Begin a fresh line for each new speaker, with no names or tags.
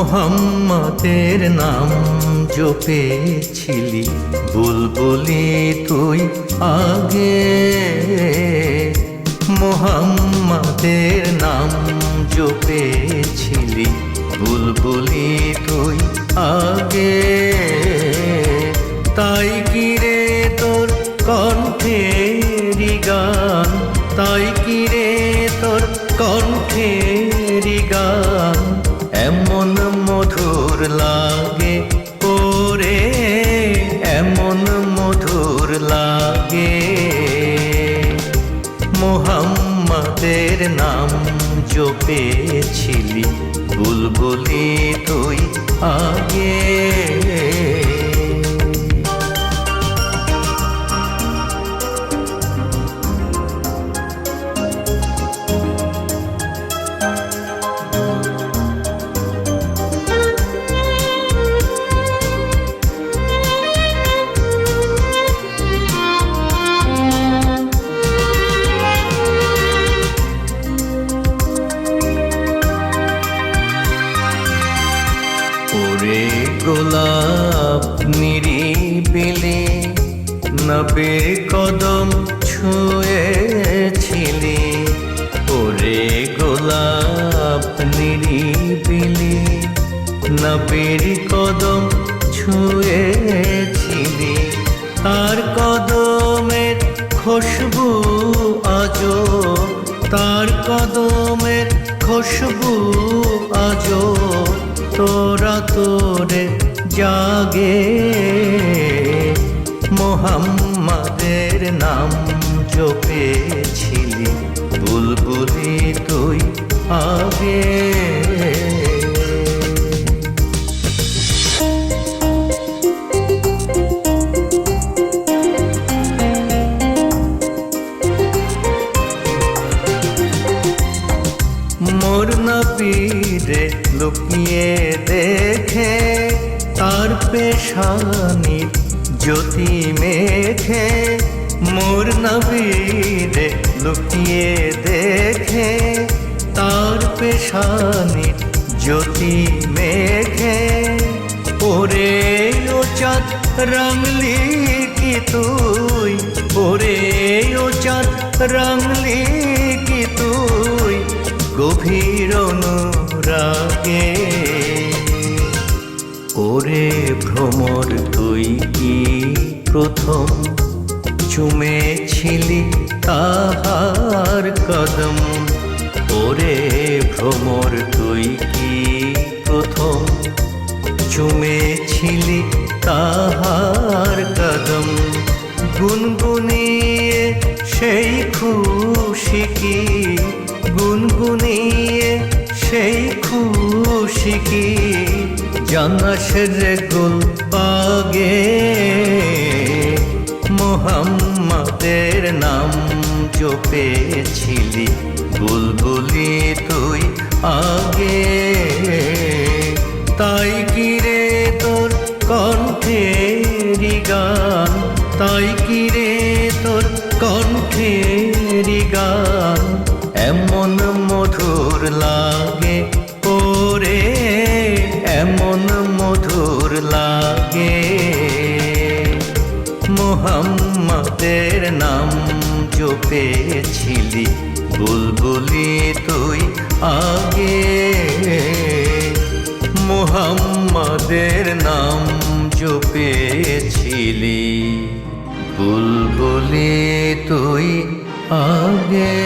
মোহাম্মদের নাম জপেছিলি বুলবুলি তুই আগে, মোহাম্মদের নাম জপেছিলি বুলবুলি তুই আগে। তাই কিরে তোর কণ্ঠেরি গান, তাই কিরে তোর কণ্ঠেরি গান এমন মধুর লাগে ওরে, এমন মধুর লাগে। মোহাম্মদের নাম জপেছিলি বুলবুলি তুই আগে। ওরে গোলাপ নিরিবিলি নবীর কদম ছুঁয়েছিলি, ওরে গোলাপ নিরিবিলি নবীর কদম ছুঁয়েছিলি। তার কদমের খুশবু আজো, তার কদমের খুশবু আজো তোরা তোরে জাগে। মোহাম্মদের নাম জপেছিলি বুলবুলি তুই আগে। মোর নবীরে লুকিয়ে দেখে তার পেশানির জ্যোতি মেখে, মোর নবীরে লুকিয়ে দেখে তার পেশানির জ্যোতি মেখে। ওরে ও চাঁদ রাঙলি কি তুই, ওরে ও চাঁদ রাঙলি কি তুই গভীর অনুরাগে। ওরে ভ্রমর তুই কি প্রথম চুমেছিলি তাহার কদম, ওরে ভ্রমর তুই কি প্রথম চুমেছিলি তাহার কদম। গুনগুনিয়ে সেই খুশি কি, গুনগুনিয়ে সেই খুশি কি জানাস রে গুলবাগে। মোহাম্মদের নাম জপেছিলি বুলবুলি তুই আগে। তাই কিরে তোর কণ্ঠেরি গান, তাই কিরে তোর কণ্ঠেরি গান এমন মধুর লাগে ওরে, এমন মধুর লাগে। মোহাম্মদের নাম জপেছিলি বুলবুলি তুই আগে, মোহাম্মদের নাম জপেছিলি বুলবুলি তুই আগে।